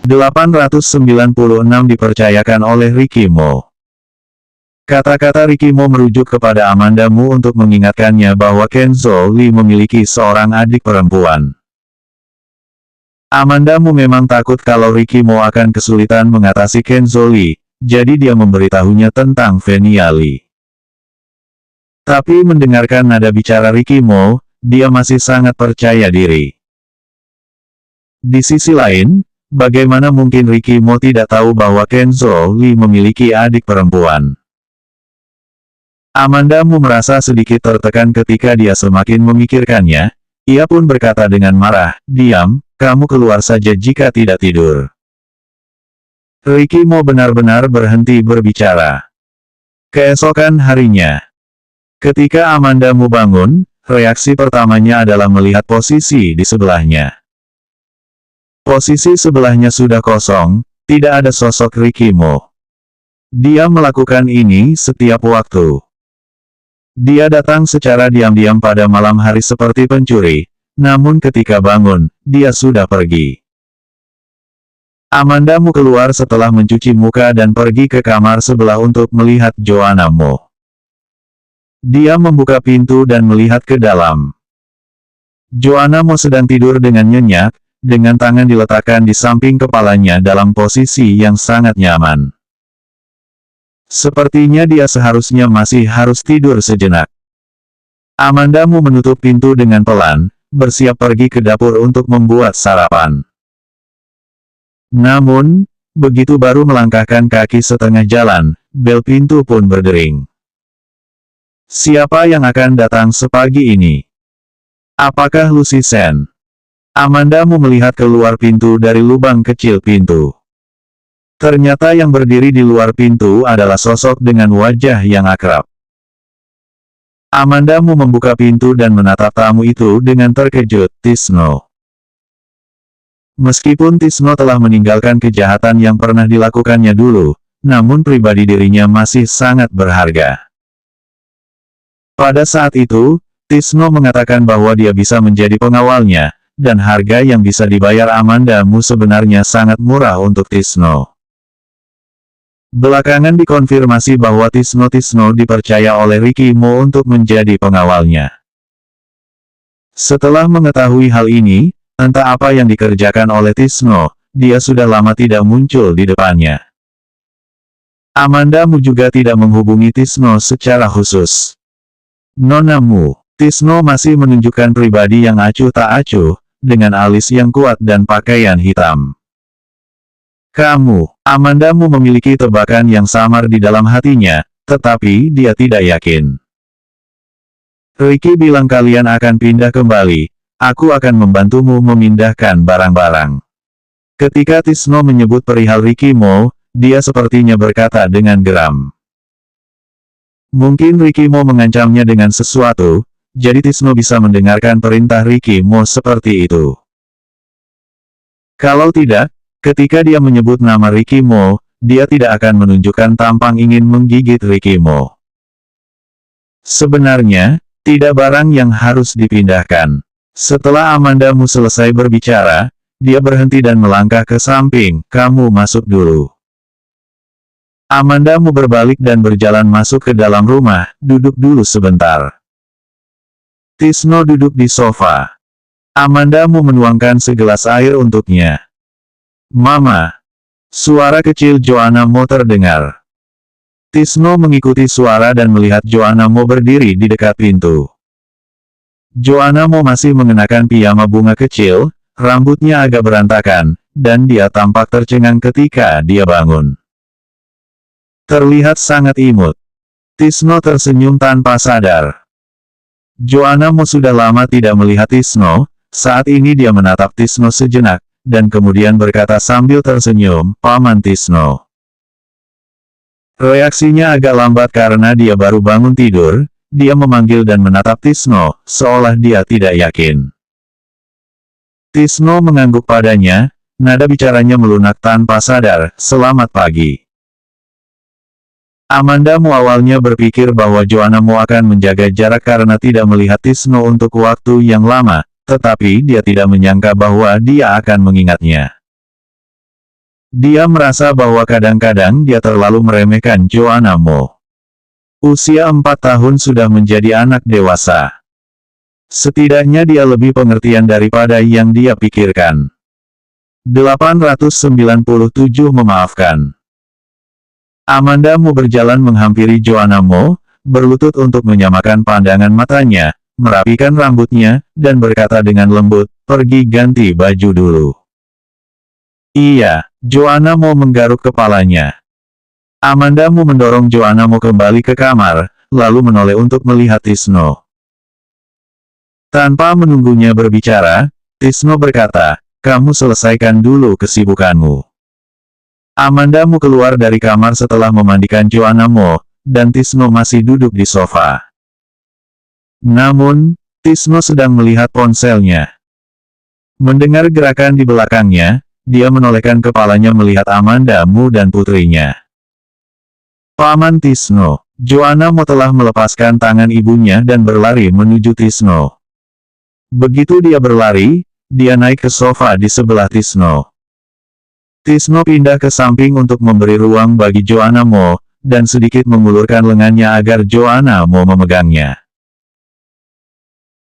896 dipercayakan oleh Ricky Mo. Kata-kata Ricky Mo merujuk kepada Amanda Mu untuk mengingatkannya bahwa Kenzo Lee memiliki seorang adik perempuan. Amanda Mu memang takut kalau Ricky Mo akan kesulitan mengatasi Kenzo Lee, jadi dia memberitahunya tentang Venia Lee. Tapi mendengarkan nada bicara Ricky Mo, dia masih sangat percaya diri. Di sisi lain, bagaimana mungkin Ricky Mo tidak tahu bahwa Kenzo Lee memiliki adik perempuan? Amanda Mu merasa sedikit tertekan ketika dia semakin memikirkannya. Ia pun berkata dengan marah, "Diam, kamu keluar saja jika tidak tidur." Ricky Mo benar-benar berhenti berbicara. Keesokan harinya, ketika Amanda Mu bangun, reaksi pertamanya adalah melihat posisi di sebelahnya. Posisi sebelahnya sudah kosong, tidak ada sosok Ricky Mo. Dia melakukan ini setiap waktu. Dia datang secara diam-diam pada malam hari seperti pencuri, namun ketika bangun, dia sudah pergi. Amanda Mu keluar setelah mencuci muka dan pergi ke kamar sebelah untuk melihat Joanna Mo. Dia membuka pintu dan melihat ke dalam. Joanna Mo sedang tidur dengan nyenyak, dengan tangan diletakkan di samping kepalanya dalam posisi yang sangat nyaman. Sepertinya dia seharusnya masih harus tidur sejenak. Amanda Mu menutup pintu dengan pelan, bersiap pergi ke dapur untuk membuat sarapan. Namun, begitu baru melangkahkan kaki setengah jalan, bel pintu pun berdering. Siapa yang akan datang sepagi ini? Apakah Lucy Sen? Amanda Mu melihat keluar pintu dari lubang kecil pintu. Ternyata yang berdiri di luar pintu adalah sosok dengan wajah yang akrab. Amanda Mu membuka pintu dan menatap tamu itu dengan terkejut, Tisno. Meskipun Tisno telah meninggalkan kejahatan yang pernah dilakukannya dulu, namun pribadi dirinya masih sangat berharga. Pada saat itu, Tisno mengatakan bahwa dia bisa menjadi pengawalnya, dan harga yang bisa dibayar Amanda Mu sebenarnya sangat murah untuk Tisno. Belakangan dikonfirmasi bahwa Tisno dipercaya oleh Ricky Mo untuk menjadi pengawalnya. Setelah mengetahui hal ini, entah apa yang dikerjakan oleh Tisno, dia sudah lama tidak muncul di depannya. Amanda Mu juga tidak menghubungi Tisno secara khusus. Nona Mu, Tisno masih menunjukkan pribadi yang acuh tak acuh, dengan alis yang kuat dan pakaian hitam. Amanda Mu memiliki tebakan yang samar di dalam hatinya, tetapi dia tidak yakin. Ricky bilang kalian akan pindah kembali, aku akan membantumu memindahkan barang-barang. Ketika Tisno menyebut perihal Ricky Mo, dia sepertinya berkata dengan geram. Mungkin Ricky Mo mengancamnya dengan sesuatu, jadi Tisno bisa mendengarkan perintah Ricky Mo seperti itu. Kalau tidak, ketika dia menyebut nama Ricky Mo, dia tidak akan menunjukkan tampang ingin menggigit Ricky Mo. Sebenarnya, tidak barang yang harus dipindahkan. Setelah Amanda Mu selesai berbicara, dia berhenti dan melangkah ke samping, kamu masuk dulu. Amanda Mu berbalik dan berjalan masuk ke dalam rumah, duduk dulu sebentar. Tisno duduk di sofa. Amanda Mu menuangkan segelas air untuknya. Mama. Suara kecil Joanna Mo terdengar. Tisno mengikuti suara dan melihat Joanna Mo berdiri di dekat pintu. Joanna Mo masih mengenakan piyama bunga kecil, rambutnya agak berantakan, dan dia tampak tercengang ketika dia bangun. Terlihat sangat imut. Tisno tersenyum tanpa sadar. Joanna Mo sudah lama tidak melihat Tisno, saat ini dia menatap Tisno sejenak, dan kemudian berkata sambil tersenyum, Paman Tisno. Reaksinya agak lambat karena dia baru bangun tidur, dia memanggil dan menatap Tisno, seolah dia tidak yakin. Tisno mengangguk padanya, nada bicaranya melunak tanpa sadar, selamat pagi. Amanda Mu awalnya berpikir bahwa Joanna Mo akan menjaga jarak karena tidak melihat Tisno untuk waktu yang lama, tetapi dia tidak menyangka bahwa dia akan mengingatnya. Dia merasa bahwa kadang-kadang dia terlalu meremehkan Joanna Mo. Usia 4 tahun sudah menjadi anak dewasa. Setidaknya dia lebih pengertian daripada yang dia pikirkan. 897 memaafkan. Amanda Mo berjalan menghampiri Joanna Mo, berlutut untuk menyamakan pandangan matanya, merapikan rambutnya, dan berkata dengan lembut, "Pergi ganti baju dulu." Iya, Joanna Mo menggaruk kepalanya. Amanda Mo mendorong Joanna Mo kembali ke kamar, lalu menoleh untuk melihat Tisno. Tanpa menunggunya berbicara, Tisno berkata, "Kamu selesaikan dulu kesibukanmu." Amanda Mo keluar dari kamar setelah memandikan Joanna Mo, dan Tisno masih duduk di sofa. Namun, Tisno sedang melihat ponselnya. Mendengar gerakan di belakangnya, dia menolehkan kepalanya melihat Amanda Mo dan putrinya. "Paman Tisno." Joanna Mo telah melepaskan tangan ibunya dan berlari menuju Tisno. Begitu dia berlari, dia naik ke sofa di sebelah Tisno. Tisno pindah ke samping untuk memberi ruang bagi Joanna Mo, dan sedikit mengulurkan lengannya agar Joanna Mo memegangnya.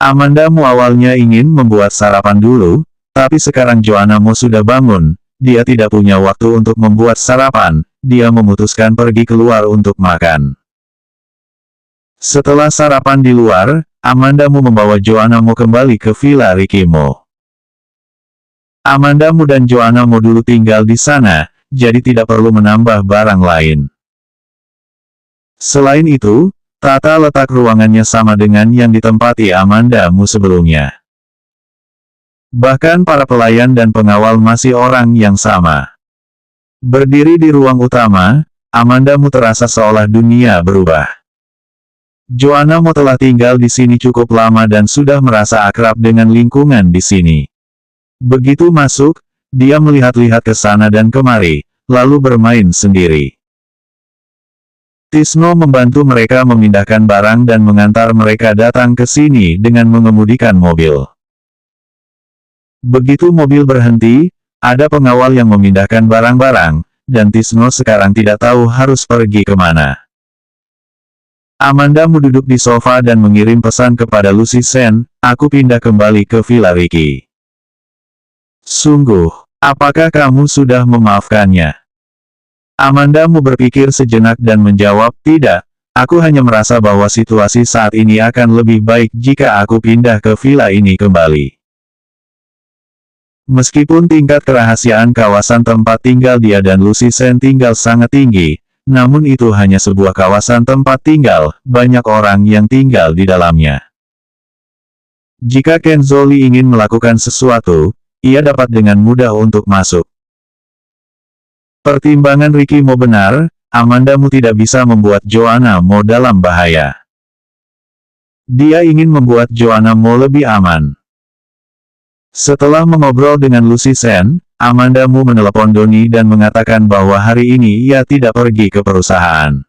Amanda Mo awalnya ingin membuat sarapan dulu, tapi sekarang Joanna Mo sudah bangun, dia tidak punya waktu untuk membuat sarapan, dia memutuskan pergi keluar untuk makan. Setelah sarapan di luar, Amanda Mo membawa Joanna Mo kembali ke Villa Ricky Mo. Amanda Mo dan Joanna Mo dulu tinggal di sana, jadi tidak perlu menambah barang lain. Selain itu, tata letak ruangannya sama dengan yang ditempati Amanda Mo sebelumnya. Bahkan para pelayan dan pengawal masih orang yang sama. Berdiri di ruang utama, Amanda Mo terasa seolah dunia berubah. Joanna Mo telah tinggal di sini cukup lama dan sudah merasa akrab dengan lingkungan di sini. Begitu masuk, dia melihat-lihat ke sana dan kemari, lalu bermain sendiri. Tisno membantu mereka memindahkan barang dan mengantar mereka datang ke sini dengan mengemudikan mobil. Begitu mobil berhenti, ada pengawal yang memindahkan barang-barang, dan Tisno sekarang tidak tahu harus pergi kemana. Amanda Mo duduk di sofa dan mengirim pesan kepada Lucy Sen, "Aku pindah kembali ke Villa Ricky." "Sungguh, apakah kamu sudah memaafkannya?" Amanda Mo berpikir sejenak dan menjawab, "Tidak, aku hanya merasa bahwa situasi saat ini akan lebih baik jika aku pindah ke villa ini kembali." Meskipun tingkat kerahasiaan kawasan tempat tinggal dia dan Lucy Sen tinggal sangat tinggi, namun itu hanya sebuah kawasan tempat tinggal, banyak orang yang tinggal di dalamnya. Jika Kenzo Lee ingin melakukan sesuatu, ia dapat dengan mudah untuk masuk. Pertimbangan Ricky Mo benar, Amanda Mo tidak bisa membuat Joanna Mo dalam bahaya. Dia ingin membuat Joanna Mo lebih aman. Setelah mengobrol dengan Lucy Sen, Amanda Mo menelepon Donnie dan mengatakan bahwa hari ini ia tidak pergi ke perusahaan.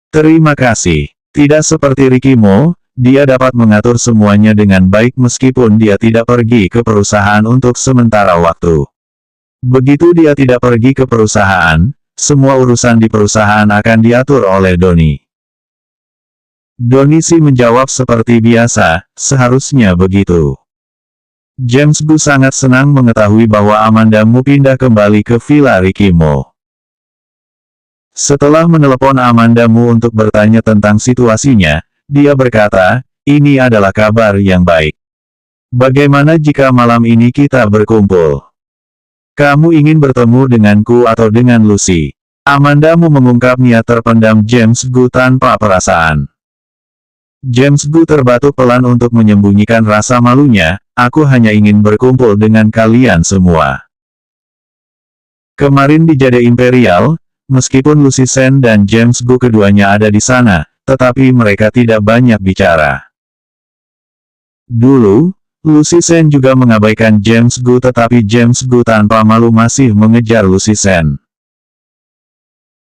"Terima kasih. Tidak seperti Ricky Mo, dia dapat mengatur semuanya dengan baik meskipun dia tidak pergi ke perusahaan untuk sementara waktu. Begitu dia tidak pergi ke perusahaan, semua urusan di perusahaan akan diatur oleh Donnie." Donnie sih menjawab seperti biasa, "Seharusnya begitu." James Gu sangat senang mengetahui bahwa Amanda Mo pindah kembali ke Villa Ricky Mo. Setelah menelepon Amanda Mo untuk bertanya tentang situasinya, dia berkata, "Ini adalah kabar yang baik. Bagaimana jika malam ini kita berkumpul? Kamu ingin bertemu denganku atau dengan Lucy?" Amanda Mo mengungkap niat terpendam James Gu tanpa perasaan. James Gu terbatuk pelan untuk menyembunyikan rasa malunya, "Aku hanya ingin berkumpul dengan kalian semua." Kemarin di Jade Imperial, meskipun Lucy Sen dan James Gu keduanya ada di sana, tetapi mereka tidak banyak bicara. Dulu, Lucy Sen juga mengabaikan James Gu tetapi James Gu tanpa malu masih mengejar Lucy Sen.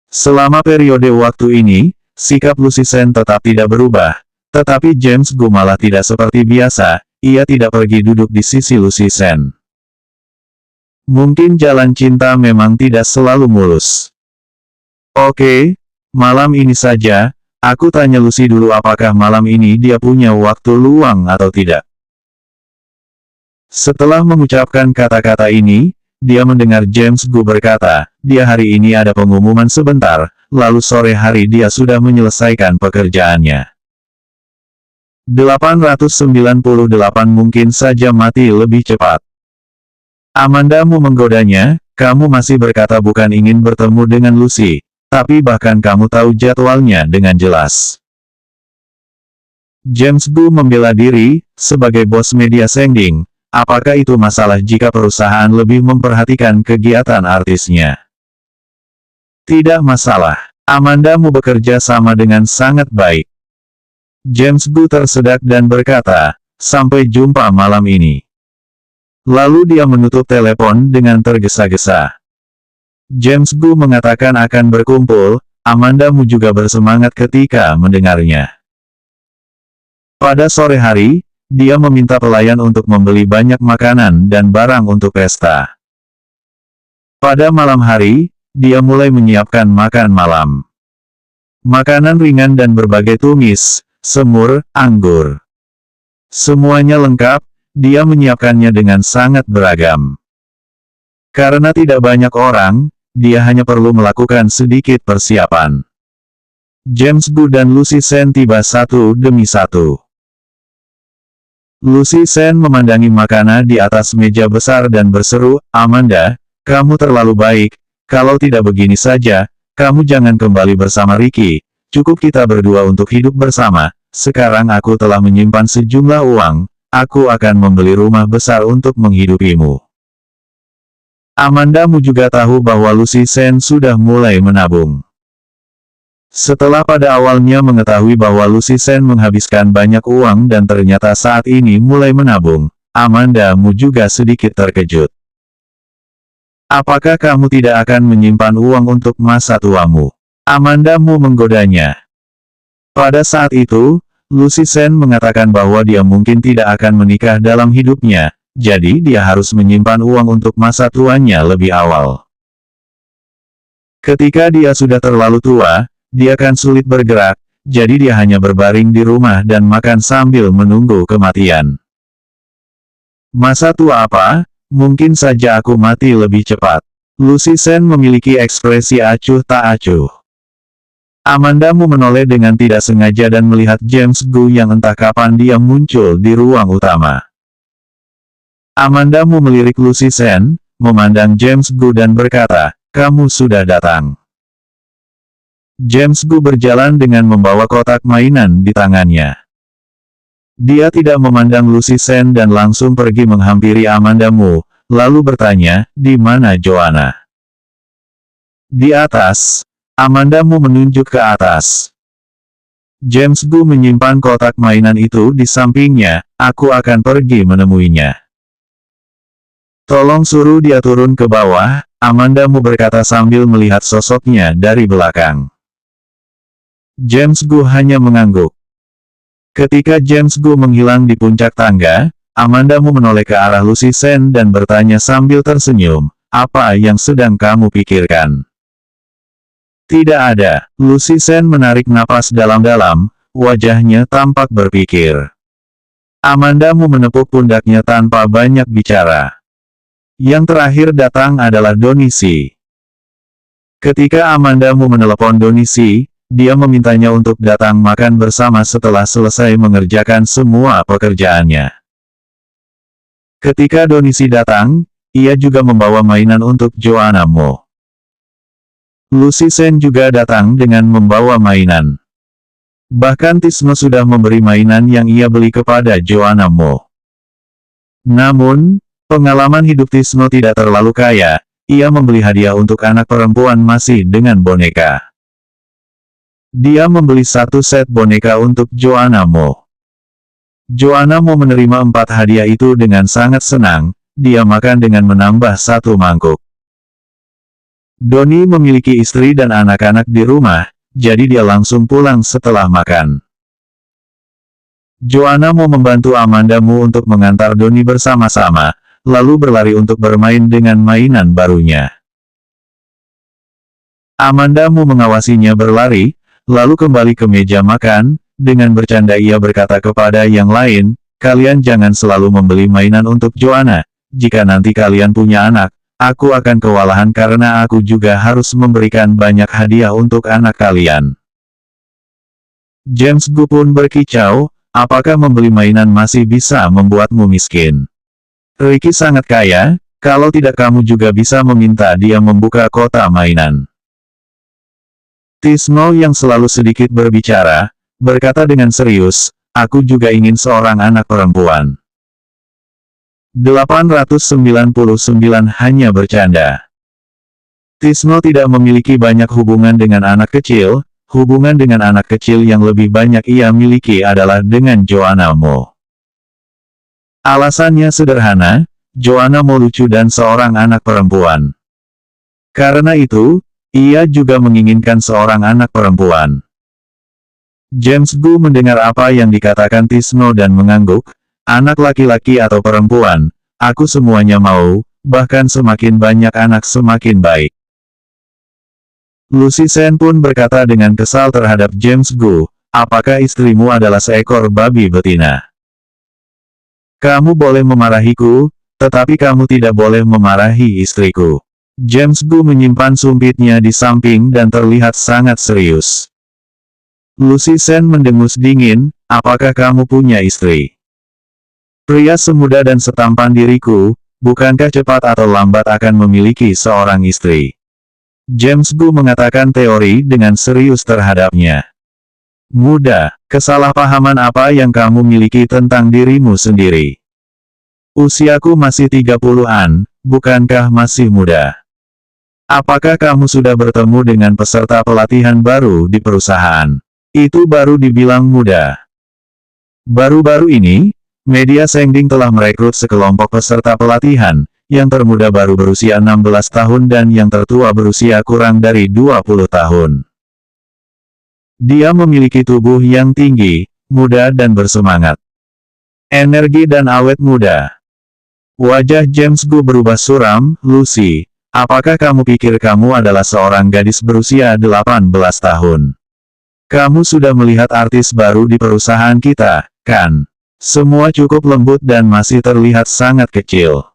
Selama periode waktu ini, sikap Lucy Sen tetap tidak berubah, tetapi James Gu malah tidak seperti biasa, ia tidak pergi duduk di sisi Lucy Sen. Mungkin jalan cinta memang tidak selalu mulus. Oke, malam ini saja, aku tanya Lucy dulu apakah malam ini dia punya waktu luang atau tidak. Setelah mengucapkan kata-kata ini, dia mendengar James Gu berkata, dia hari ini ada pengumuman sebentar, lalu sore hari dia sudah menyelesaikan pekerjaannya. 898 mungkin saja mati lebih cepat. Amandamu menggodanya, kamu masih berkata bukan ingin bertemu dengan Lucy, tapi bahkan kamu tahu jadwalnya dengan jelas. James Gu membela diri, sebagai bos media Sengding, apakah itu masalah jika perusahaan lebih memperhatikan kegiatan artisnya? Tidak masalah, Amandamu bekerja sama dengan sangat baik. James Gu tersedak dan berkata, sampai jumpa malam ini. Lalu dia menutup telepon dengan tergesa-gesa. James Gu mengatakan akan berkumpul, Amandamu juga bersemangat ketika mendengarnya. Pada sore hari, dia meminta pelayan untuk membeli banyak makanan dan barang untuk pesta. Pada malam hari, dia mulai menyiapkan makan malam. Makanan ringan dan berbagai tumis, semur, anggur. Semuanya lengkap, dia menyiapkannya dengan sangat beragam. Karena tidak banyak orang, dia hanya perlu melakukan sedikit persiapan. James Gu dan Lucy Sen tiba satu demi satu. Lucy Sen memandangi makanan di atas meja besar dan berseru, Amanda, kamu terlalu baik, kalau tidak begini saja, kamu jangan kembali bersama Ricky, cukup kita berdua untuk hidup bersama, sekarang aku telah menyimpan sejumlah uang, aku akan membeli rumah besar untuk menghidupimu. Amandamu juga tahu bahwa Lucy Sen sudah mulai menabung. Setelah pada awalnya mengetahui bahwa Lucy Sen menghabiskan banyak uang dan ternyata saat ini mulai menabung, Amandamu juga sedikit terkejut. Apakah kamu tidak akan menyimpan uang untuk masa tuamu? Amandamu menggodanya. Pada saat itu, Lucy Sen mengatakan bahwa dia mungkin tidak akan menikah dalam hidupnya, jadi dia harus menyimpan uang untuk masa tuanya lebih awal. Ketika dia sudah terlalu tua, dia akan sulit bergerak, jadi dia hanya berbaring di rumah dan makan sambil menunggu kematian. Masa tua apa? Mungkin saja aku mati lebih cepat. Lucy Sen memiliki ekspresi acuh tak acuh. Amandamu menoleh dengan tidak sengaja dan melihat James Gu yang entah kapan dia muncul di ruang utama. Amandamu melirik Lucy Sen, memandang James Gu dan berkata, kamu sudah datang. James Gu berjalan dengan membawa kotak mainan di tangannya. Dia tidak memandang Lucy Sen dan langsung pergi menghampiri Amandamu, lalu bertanya, di mana Joanna? Di atas. Amandamu menunjuk ke atas. James Gu menyimpan kotak mainan itu di sampingnya, aku akan pergi menemuinya. Tolong suruh dia turun ke bawah, Amandamu berkata sambil melihat sosoknya dari belakang. James Gu hanya mengangguk. Ketika James Gu menghilang di puncak tangga, Amandamu menoleh ke arah Lucy Sen dan bertanya sambil tersenyum, apa yang sedang kamu pikirkan? Tidak ada. Lucy Sen menarik napas dalam-dalam, wajahnya tampak berpikir. Amandamu menepuk pundaknya tanpa banyak bicara. Yang terakhir datang adalah Donisi. Ketika Amandamu menelepon Donisi, dia memintanya untuk datang makan bersama setelah selesai mengerjakan semua pekerjaannya. Ketika Donisi datang, ia juga membawa mainan untuk Joanna Mo. Lucy Sen juga datang dengan membawa mainan. Bahkan Tisno sudah memberi mainan yang ia beli kepada Joanna Mo. Namun, pengalaman hidup Tisno tidak terlalu kaya, ia membeli hadiah untuk anak perempuan masih dengan boneka. Dia membeli satu set boneka untuk Joanna Mo. Joanna Mo menerima 4 hadiah itu dengan sangat senang, dia makan dengan menambah satu mangkuk. Doni memiliki istri dan anak-anak di rumah, jadi dia langsung pulang setelah makan. Joanna Mo membantu Amandamu untuk mengantar Doni bersama-sama, lalu berlari untuk bermain dengan mainan barunya. Amanda Mu mengawasinya berlari, lalu kembali ke meja makan. Dengan bercanda ia berkata kepada yang lain, kalian jangan selalu membeli mainan untuk Joanna. Jika nanti kalian punya anak, aku akan kewalahan karena aku juga harus memberikan banyak hadiah untuk anak kalian. James Gu pun berkicau, apakah membeli mainan masih bisa membuatmu miskin? Ricky sangat kaya, kalau tidak kamu juga bisa meminta dia membuka kota mainan. Tisno yang selalu sedikit berbicara, berkata dengan serius, aku juga ingin seorang anak perempuan. 899 hanya bercanda. Tisno tidak memiliki banyak hubungan dengan anak kecil, hubungan dengan anak kecil yang lebih banyak ia miliki adalah dengan Joanna Mo. Alasannya sederhana, Joanna Mo lucu dan seorang anak perempuan. Karena itu, ia juga menginginkan seorang anak perempuan. James Gu mendengar apa yang dikatakan Tisno dan mengangguk, anak laki-laki atau perempuan, aku semuanya mau, bahkan semakin banyak anak semakin baik. Lucy Sen pun berkata dengan kesal terhadap James Gu, apakah istrimu adalah seekor babi betina? Kamu boleh memarahiku, tetapi kamu tidak boleh memarahi istriku. James Gu menyimpan sumpitnya di samping dan terlihat sangat serius. Lucy Sen mendengus dingin, apakah kamu punya istri? Pria semuda dan setampan diriku, bukankah cepat atau lambat akan memiliki seorang istri? James Gu mengatakan teori dengan serius terhadapnya. Muda, kesalahpahaman apa yang kamu miliki tentang dirimu sendiri? Usiaku masih 30-an, bukankah masih muda? Apakah kamu sudah bertemu dengan peserta pelatihan baru di perusahaan? Itu baru dibilang muda. Baru-baru ini, media Sengding telah merekrut sekelompok peserta pelatihan, yang termuda baru berusia 16 tahun dan yang tertua berusia kurang dari 20 tahun. Dia memiliki tubuh yang tinggi, muda dan bersemangat. Energi dan awet muda. Wajah James Gu berubah suram, Lucy, apakah kamu pikir kamu adalah seorang gadis berusia 18 tahun? Kamu sudah melihat artis baru di perusahaan kita, kan? Semua cukup lembut dan masih terlihat sangat kecil.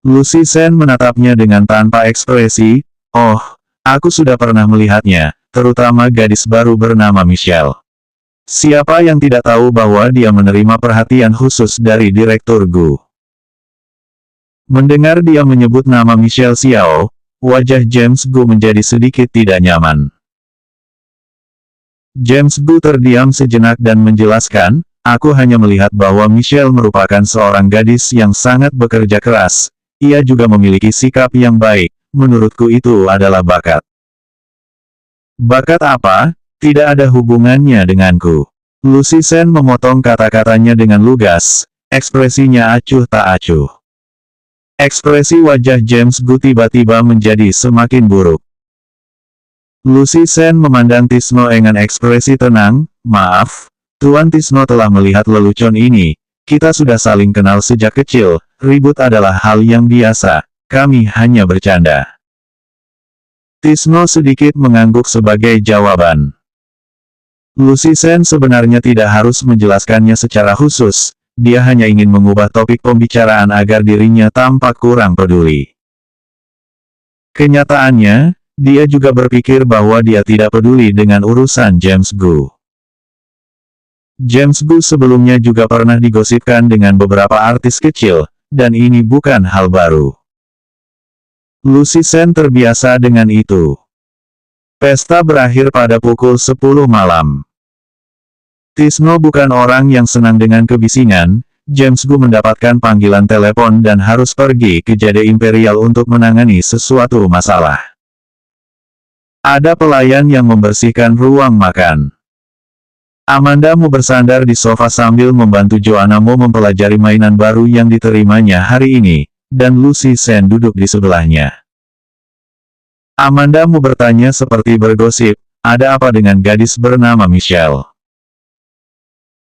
Lucy Sen menatapnya dengan tanpa ekspresi, oh, aku sudah pernah melihatnya, terutama gadis baru bernama Michelle. Siapa yang tidak tahu bahwa dia menerima perhatian khusus dari Direktur Gu? Mendengar dia menyebut nama Michelle Xiao, wajah James Gu menjadi sedikit tidak nyaman. James Gu terdiam sejenak dan menjelaskan, aku hanya melihat bahwa Michelle merupakan seorang gadis yang sangat bekerja keras. Ia juga memiliki sikap yang baik, menurutku itu adalah bakat. Bakat apa? Tidak ada hubungannya denganku. Lucy Sen memotong kata-katanya dengan lugas, ekspresinya acuh tak acuh. Ekspresi wajah James Gu tiba-tiba menjadi semakin buruk. Lucy Sen memandang Tisno dengan ekspresi tenang, maaf, Tuan Tisno telah melihat lelucon ini, kita sudah saling kenal sejak kecil, ribut adalah hal yang biasa, kami hanya bercanda. Tisno sedikit mengangguk sebagai jawaban. Lucy Sen sebenarnya tidak harus menjelaskannya secara khusus, dia hanya ingin mengubah topik pembicaraan agar dirinya tampak kurang peduli. Kenyataannya, dia juga berpikir bahwa dia tidak peduli dengan urusan James Gu. James Gu sebelumnya juga pernah digosipkan dengan beberapa artis kecil, dan ini bukan hal baru. Lucy Sen terbiasa dengan itu. Pesta berakhir pada pukul 10 malam. Tisno bukan orang yang senang dengan kebisingan, James Gu mendapatkan panggilan telepon dan harus pergi ke Jade Imperial untuk menangani sesuatu masalah. Ada pelayan yang membersihkan ruang makan. Amanda Mu bersandar di sofa sambil membantu Joanna Mo mempelajari mainan baru yang diterimanya hari ini, dan Lucy Sen duduk di sebelahnya. Amanda Mu bertanya seperti bergosip, ada apa dengan gadis bernama Michelle?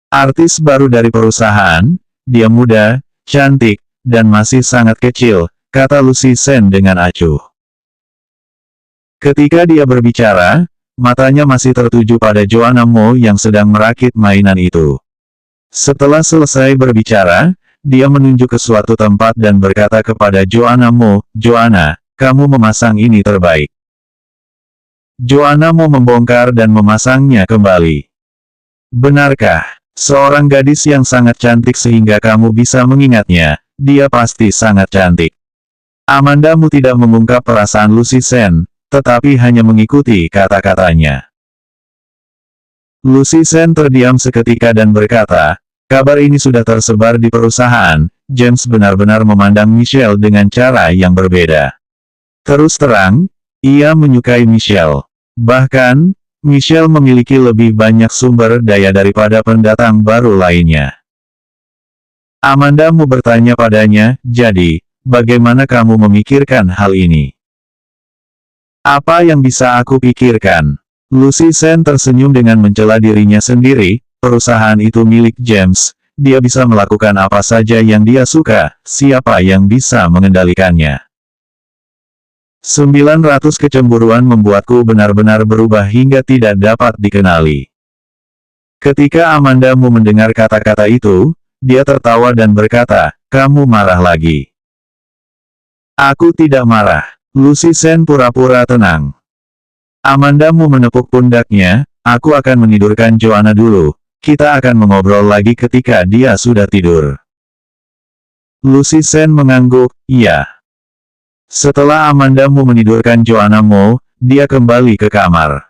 Artis baru dari perusahaan, dia muda, cantik, dan masih sangat kecil, kata Lucy Sen dengan acuh. Ketika dia berbicara, matanya masih tertuju pada Joanna Mo yang sedang merakit mainan itu. Setelah selesai berbicara, dia menunjuk ke suatu tempat dan berkata kepada Joanna Mo, "Joanna, kamu memasang ini terbaik." Joanna Mo membongkar dan memasangnya kembali. Benarkah? Seorang gadis yang sangat cantik sehingga kamu bisa mengingatnya, dia pasti sangat cantik. Amanda Mu tidak mengungkap perasaan Lucy Sen, tetapi hanya mengikuti kata-katanya. Lucy Sen terdiam seketika dan berkata, kabar ini sudah tersebar di perusahaan. James benar-benar memandang Michelle dengan cara yang berbeda. Terus terang, ia menyukai Michelle. Bahkan, Michelle memiliki lebih banyak sumber daya daripada pendatang baru lainnya. Amanda Mu bertanya padanya, jadi, bagaimana kamu memikirkan hal ini? Apa yang bisa aku pikirkan? Lucy Sen tersenyum dengan mencela dirinya sendiri, perusahaan itu milik James, dia bisa melakukan apa saja yang dia suka, siapa yang bisa mengendalikannya? 900 kecemburuan membuatku benar-benar berubah hingga tidak dapat dikenali. Ketika Amanda Mu mendengar kata-kata itu, dia tertawa dan berkata, kamu marah lagi. Aku tidak marah. Lucy Sen pura-pura tenang. Amanda Mu menepuk pundaknya, aku akan menidurkan Joanna dulu, kita akan mengobrol lagi ketika dia sudah tidur. Lucy Sen mengangguk, iya. Setelah Amanda Mu menidurkan Joanna Mo, dia kembali ke kamar.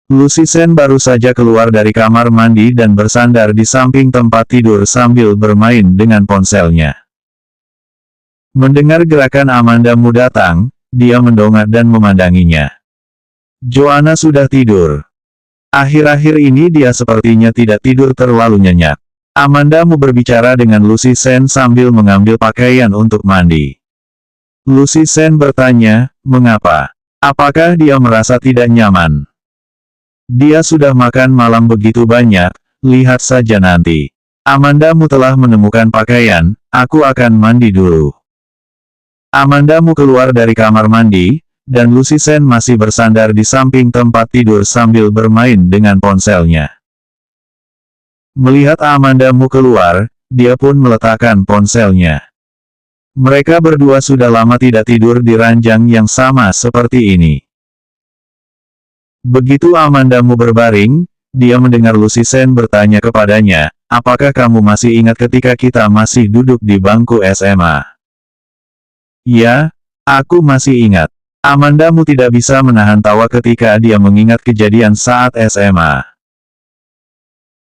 Lucy Sen baru saja keluar dari kamar mandi dan bersandar di samping tempat tidur sambil bermain dengan ponselnya. Mendengar gerakan Amanda Mu datang, dia mendongak dan memandanginya. Joanna sudah tidur. Akhir-akhir ini dia sepertinya tidak tidur terlalu nyenyak. Amanda Mu berbicara dengan Lucy Sen sambil mengambil pakaian untuk mandi. Lucy Sen bertanya, mengapa? Apakah dia merasa tidak nyaman? Dia sudah makan malam begitu banyak, lihat saja nanti. Amanda Mu telah menemukan pakaian, aku akan mandi dulu. Amanda Mu keluar dari kamar mandi, dan Lucy Sen masih bersandar di samping tempat tidur sambil bermain dengan ponselnya. Melihat Amanda Mu keluar, dia pun meletakkan ponselnya. Mereka berdua sudah lama tidak tidur di ranjang yang sama seperti ini. Begitu Amanda Mu berbaring, dia mendengar Lucy Sen bertanya kepadanya, apakah kamu masih ingat ketika kita masih duduk di bangku SMA? Ya, aku masih ingat. Amanda Mu tidak bisa menahan tawa ketika dia mengingat kejadian saat SMA.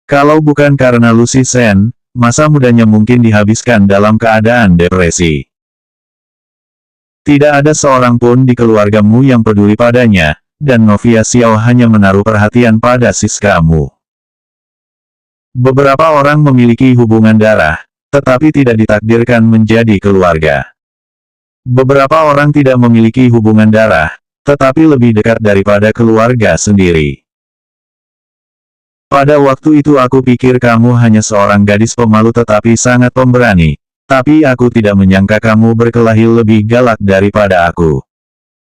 Kalau bukan karena Lucy Sen, masa mudanya mungkin dihabiskan dalam keadaan depresi. Tidak ada seorang pun di keluargamu yang peduli padanya, dan Novia Xiao hanya menaruh perhatian pada Siskamu. Beberapa orang memiliki hubungan darah, tetapi tidak ditakdirkan menjadi keluarga. Beberapa orang tidak memiliki hubungan darah, tetapi lebih dekat daripada keluarga sendiri. Pada waktu itu aku pikir kamu hanya seorang gadis pemalu tetapi sangat pemberani, tapi aku tidak menyangka kamu berkelahi lebih galak daripada aku.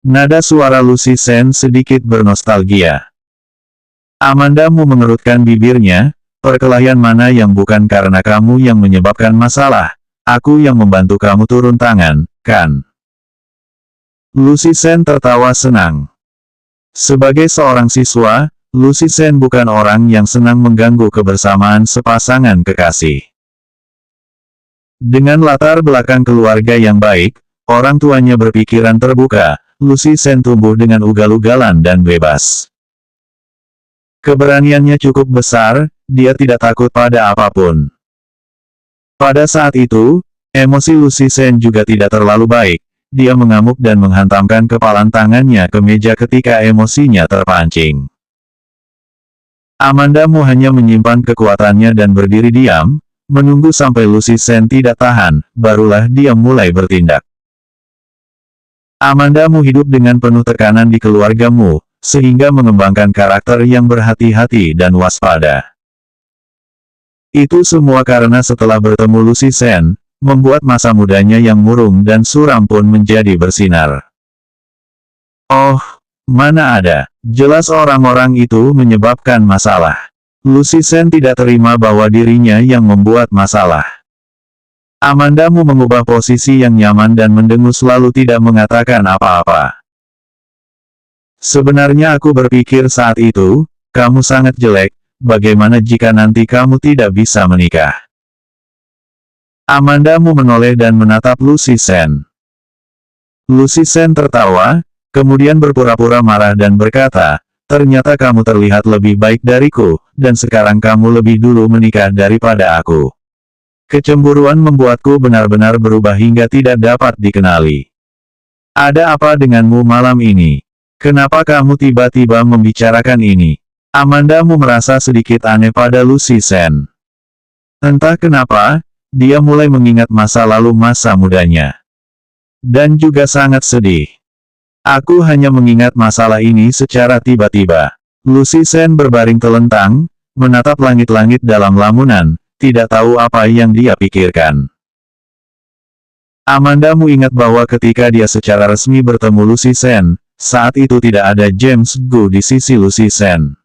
Nada suara Lucy Sen sedikit bernostalgia. Amanda Mu mengerutkan bibirnya, perkelahian mana yang bukan karena kamu yang menyebabkan masalah, aku yang membantu kamu turun tangan, kan? Lucy Sen tertawa senang. Sebagai seorang siswa, Lucy Sen bukan orang yang senang mengganggu kebersamaan sepasangan kekasih. Dengan latar belakang keluarga yang baik, orang tuanya berpikiran terbuka, Lucy Sen tumbuh dengan ugal-ugalan dan bebas. Keberaniannya cukup besar, dia tidak takut pada apapun. Pada saat itu, emosi Lucy Sen juga tidak terlalu baik, dia mengamuk dan menghantamkan kepalan tangannya ke meja ketika emosinya terpancing. Amanda Mu hanya menyimpan kekuatannya dan berdiri diam, menunggu sampai Lucy Sen tidak tahan, barulah dia mulai bertindak. Amanda Mu hidup dengan penuh tekanan di keluarga Mu, sehingga mengembangkan karakter yang berhati-hati dan waspada. Itu semua karena setelah bertemu Lucy Sen, membuat masa mudanya yang murung dan suram pun menjadi bersinar. Oh, mana ada, jelas orang-orang itu menyebabkan masalah. Lucy Sen tidak terima bahwa dirinya yang membuat masalah. Amandamu mengubah posisi yang nyaman dan mendengus lalu tidak mengatakan apa-apa. Sebenarnya aku berpikir saat itu, kamu sangat jelek, bagaimana jika nanti kamu tidak bisa menikah? Amandamu menoleh dan menatap Lucy Sen. Lucy Sen tertawa, kemudian berpura-pura marah dan berkata, ternyata kamu terlihat lebih baik dariku, dan sekarang kamu lebih dulu menikah daripada aku. Kecemburuan membuatku benar-benar berubah hingga tidak dapat dikenali. Ada apa denganmu malam ini? Kenapa kamu tiba-tiba membicarakan ini? Amandamu merasa sedikit aneh pada Lucy Sen. Entah kenapa, dia mulai mengingat masa lalu masa mudanya. Dan juga sangat sedih. Aku hanya mengingat masalah ini secara tiba-tiba. Lucy Sen berbaring telentang, menatap langit-langit dalam lamunan, tidak tahu apa yang dia pikirkan. Amandamu ingat bahwa ketika dia secara resmi bertemu Lucy Sen, saat itu tidak ada James Gu di sisi Lucy Sen.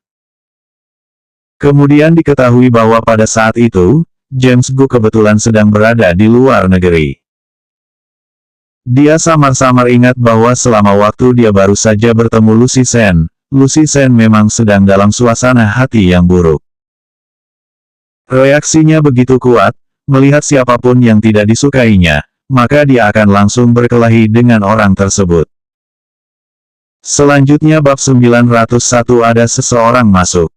Kemudian diketahui bahwa pada saat itu, James Gu kebetulan sedang berada di luar negeri. Dia samar-samar ingat bahwa selama waktu dia baru saja bertemu Lucy Sen memang sedang dalam suasana hati yang buruk. Reaksinya begitu kuat, melihat siapapun yang tidak disukainya, maka dia akan langsung berkelahi dengan orang tersebut. Selanjutnya bab 901 ada seseorang masuk.